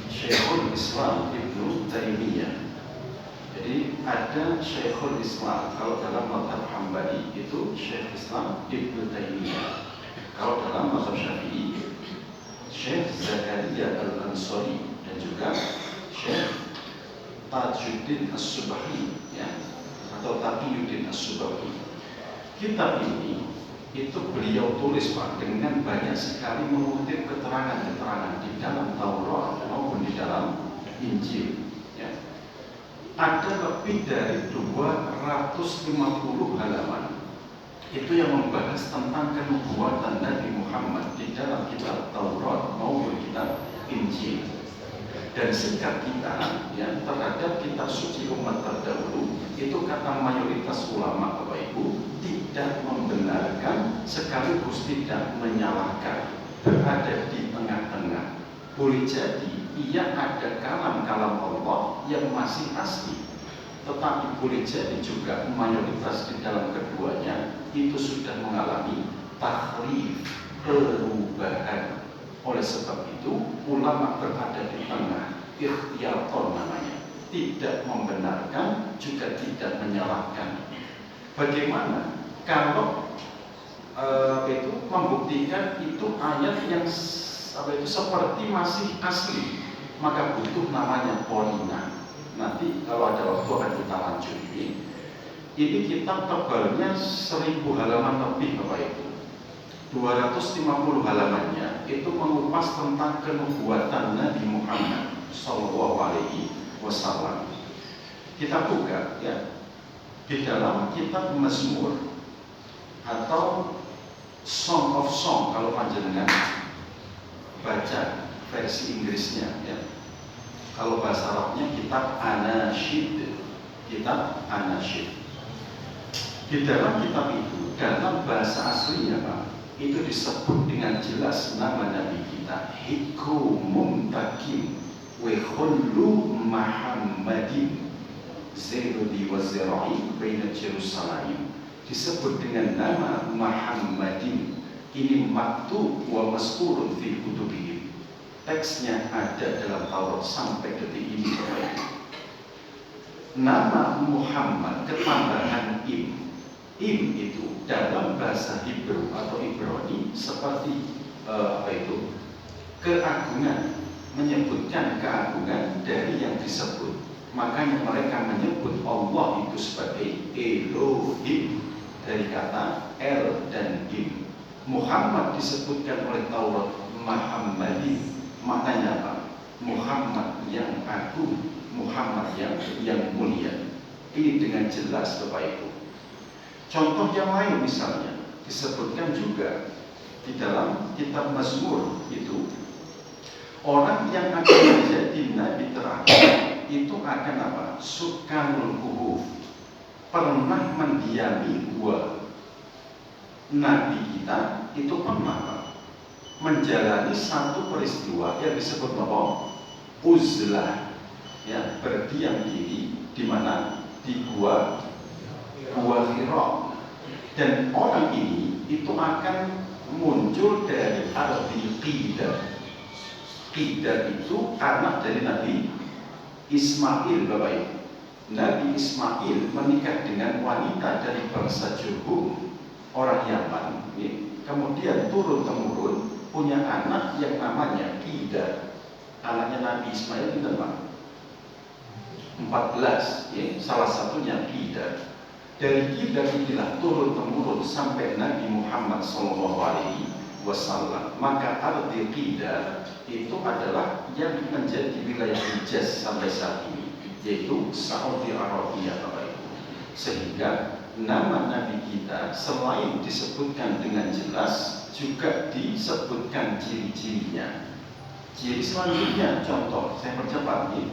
Syekhul Islam Ibnu Taimiyah. Jadi ada Syekhul Islam, kalau dalam mazhab Hambali itu Syekh Islam Ibnu Taimiyah. Kalau dalam mazhab Syafi'i, Syekh Zakaria Al-Ansari, dan juga Syekh Tajuddin As-Subhi, ya, atau Taqiyuddin As-Subhi. Kitab ini itu beliau tulis Pak dengan banyak sekali mengutip keterangan-keterangan di dalam Taurat maupun di dalam Injil. Ya. Ada lebih dari 250 halaman itu yang membahas tentang kenubuatan Nabi Muhammad di dalam kitab Taurat maupun kitab Injil. Dan sikap kita ya terhadap kitab suci umat terdahulu itu kata mayoritas ulama Bapak Ibu tidak membenarkan sekaligus tidak menyalahkan, berada di tengah-tengah. Boleh jadi ia ada kalam-kalam Allah yang masih asli, tetapi boleh jadi juga mayoritas di dalam keduanya itu sudah mengalami tahrif, perubahan. Oleh sebab itu ulama berada di tengah, ikhtiyaton namanya, tidak membenarkan juga tidak menyalahkan. Bagaimana kalau itu membuktikan itu ayat yang seperti masih asli, maka butuh namanya qorina. Nanti kalau ada waktu akan kita lanjut ini. Ini kitab tebalnya 1000 halaman lebih Bapak Ibu. 250 halamannya itu mengupas tentang kenubuatan Nabi Muhammad Sallallahu Alaihi Wasallam. Kita buka ya di dalam kitab Mazmur atau Song of Song kalau panjenengan baca versi Inggrisnya ya. Kalau bahasa Arabnya kitab Anasyid, kitab Anasyid. Di dalam kitab itu dalam bahasa aslinya Pak itu disebut dengan jelas nama Nabi kita, Hikru Mumtakim wa Khullu Muhammadin Zairudi wa Zira'i baina Jerusalem. Disebut dengan nama Muhammadin. Ini maktub wa maskurun fi kutubihim. Teksnya ada dalam Taurat sampai detik ini. Nama Muhammad ketambahan im. Im itu dalam bahasa Hebrew atau Ibrani seperti keagungan, menyebutkan keagungan dari yang disebut. Makanya mereka menyebut Allah itu sebagai Elohim dari kata El dan Im. Muhammad disebutkan oleh Taurat Muhammadin, maknanya apa? Muhammad yang agung, Muhammad yang mulia. Ini dengan jelas Bapak Ibu. Contoh yang lain misalnya disebutkan juga di dalam kitab Mazmur itu orang yang akan menjadi nabi terakhir itu akan apa? Sukanul kuhuf, pernah mendiami gua. Nabi kita itu pernah menjalani satu peristiwa yang disebut apa? Uzlah, ya, berdiam diri di mana? Di gua Hira. Dan orang ini itu akan muncul dari arti Qidar. Qidar itu anak dari Nabi Ismail Bapak Ibu. Nabi Ismail menikah dengan wanita dari bangsa Jurhum, orang Yaman. Kemudian turun-temurun punya anak yang namanya Qidar. Anaknya Nabi Ismail itu apa? 14, ya, salah satunya Qidar. Dari Qidar inilah turun-temurun sampai Nabi Muhammad SAW. Maka arti Qidar itu adalah yang menjadi wilayah Hijaz sampai saat ini, yaitu Saudi Arabia Bapak Ibu. Sehingga nama Nabi kita selain disebutkan dengan jelas juga disebutkan ciri-cirinya. Ciri selanjutnya, contoh, saya percepat nih.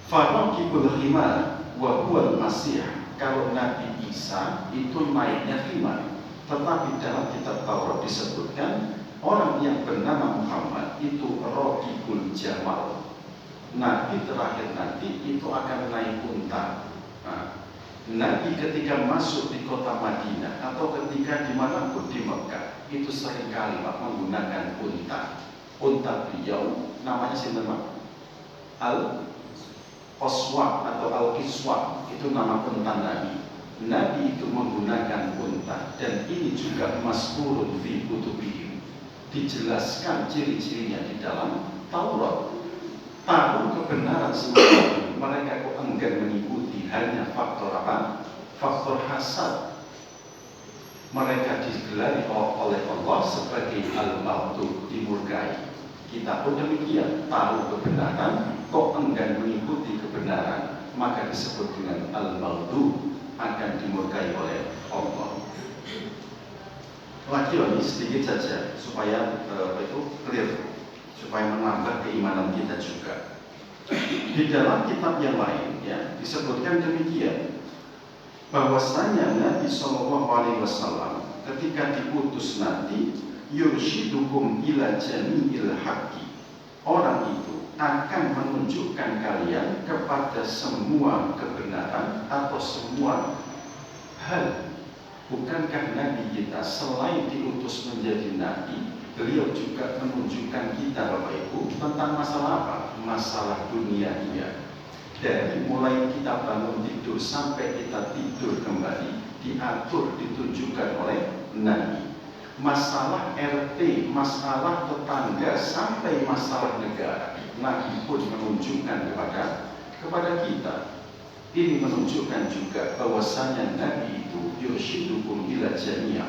Faraqibul himar wa huwal masih. Kalau Nabi Isa itu naiknya himar, tetapi dalam kitab Taurat disebutkan orang yang bernama Muhammad itu Raqibul Jamal. Nabi terakhir nanti itu akan naik unta. Nah, Nabi ketika masuk di kota Madinah atau ketika dimanapun di Mekah itu seringkali menggunakan unta. Unta beliau namanya sinten Al-Qaswa atau Al-Qiswa, itu nama unta Nabi. Nabi itu menggunakan unta, dan ini juga maskurun fi kutubihim, dijelaskan ciri-cirinya di dalam Taurat. Tahu kebenaran semua, mereka kok enggan mengikuti? Hanya faktor apa? Faktor hasad. Mereka digelari oleh Allah sebagai al-maghdubi, dimurkai. Kita pun demikian, tahu kebenaran kok enggan mengikuti kebenaran, maka disebut dengan al-maghdubi, akan dimurkai oleh Allah. Lagi sedikit saja supaya itu clear, supaya menambah keimanan kita juga. Di dalam kitab yang lain ya disebutkan demikian, bahwasanya Nabi Shallallahu Alaihi Wasallam ketika diutus nanti yurshidukum ila jami'il haqqi, orang itu akan menunjukkan kalian kepada semua kebenaran atau semua hal. Bukankah Nabi kita selain diutus menjadi Nabi, beliau juga menunjukkan kita Bapak Ibu tentang masalah apa? Masalah dunia iya. Dari mulai kita bangun tidur sampai kita tidur kembali, diatur, ditunjukkan oleh Nabi. Masalah RT, masalah tetangga, sampai masalah negara, Nabi pun menunjukkan kepada kita. Ini menunjukkan juga bahwasanya Nabi itu yurshidukum ila jami'a,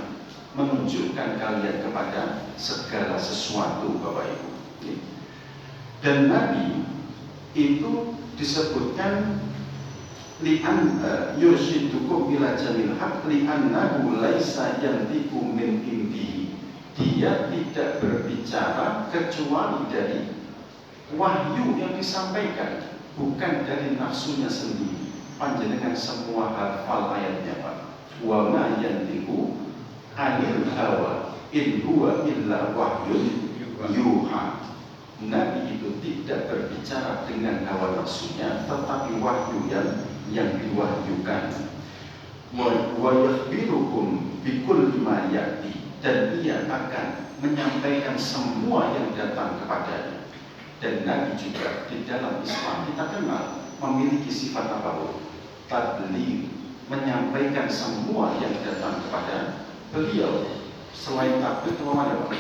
menunjukkan kalian kepada segala sesuatu Bapak Ibu. Dan Nabi itu disebutkan li'an yurshidukum ila jamil haq li'annahu laisa yantiqu min indihi, dia tidak berbicara kecuali dari wahyu yang disampaikan, bukan dari nafsunya sendiri. Panjenengan semua hafal ayatnya Pak, wa ma yantiqu anil hawa in huwa illa wahyun yuha. Nabi itu tidak berbicara dengan hawa nafsunya, tetapi wahyu yang diwahyukan. Wa yakhbirukum bikulli ma ya'ti, dan ia akan menyampaikan semua yang datang kepadanya. Dan Nabi juga di dalam Islam kita kenal memiliki sifat apa? Tabligh, menyampaikan semua yang datang kepada beliau. Selain tabligh itu mana Pak?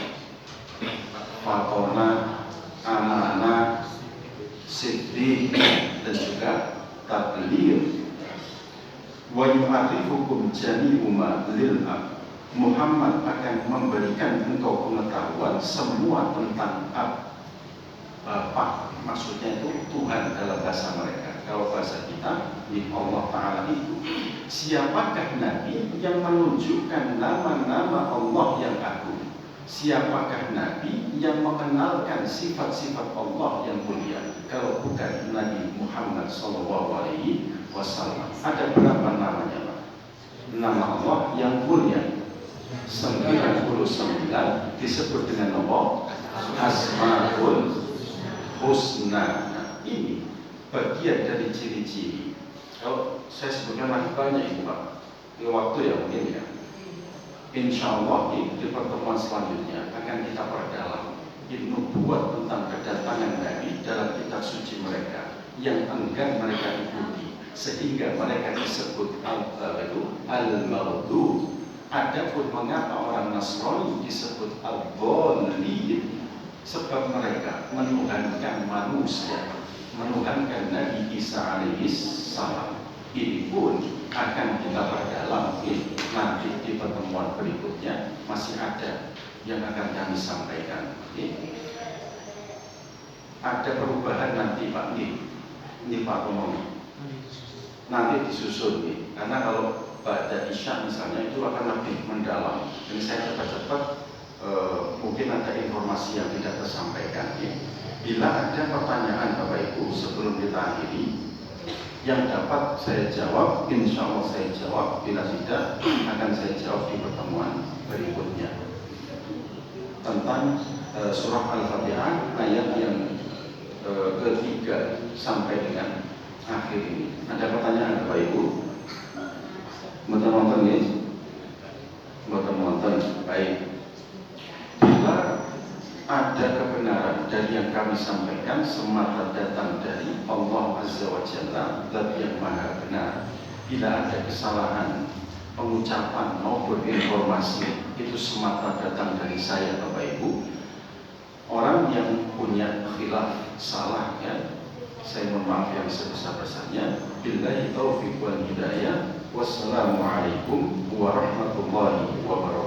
Fatona, amanah, siddiq, dan juga tabligh. Wa yu'arifukum jami'u ma lil ab, Muhammad akan memberikan engkau pengetahuan semua tentang Bapak, maksudnya itu Tuhan dalam bahasa mereka. Kalau bahasa kita, Allah Ta'ala itu. Siapakah Nabi yang menunjukkan nama-nama Allah yang agung? Siapakah Nabi yang mengenalkan sifat-sifat Allah yang mulia? Kalau bukan Nabi Muhammad SAW. Ada berapa namanya Pak? Nama Allah yang mulia 99 disebut dengan nama Asmaul Husna. Nah, ini bagian dari ciri-ciri. Kalau saya sebutkan lagi banyak itu Pak, ini waktu ya mungkin ya. Insya Allah di pertemuan selanjutnya akan kita perdalam nubuat tentang kedatangan Nabi dalam kitab suci mereka yang enggan mereka ikuti, sehingga mereka disebut al-maghdubi. Adapun mengapa orang Nasrani disebut al-dhalin, sebab mereka menuhankan manusia, menuhankan Nabi Isa alaihissalam. Ini pun akan kita perdalam nanti di pertemuan berikutnya, masih ada yang akan kami sampaikan. Ada perubahan nanti Pak, ini Pak Konomi nanti disusun karena kalau pada Isya misalnya itu akan lebih mendalam. Jadi saya cepat-cepat mungkin ada informasi yang tidak tersampaikan. Bila ada pertanyaan Bapak Ibu sebelum kita akhiri yang dapat saya jawab, insya Allah saya jawab. Bila tidak, akan saya jawab di pertemuan berikutnya tentang surah Al-Fatihah ayat yang ketiga sampai dengan akhir ini. Ada pertanyaan Bapak Ibu? Betul-betul ya? Betul-betul baik. Bila ada kebenaran dari yang kami sampaikan semata datang dari Allah Azza wa Jalla, Zat yang Maha Benar. Bila ada kesalahan pengucapan maupun informasi, itu semata datang dari saya Bapak Ibu. Orang yang punya khilaf salah ya, saya mohon maaf yang sebesar-besarnya. Billahi taufiq wal hidayah. Wassalamualaikum warahmatullahi wabarakatuh.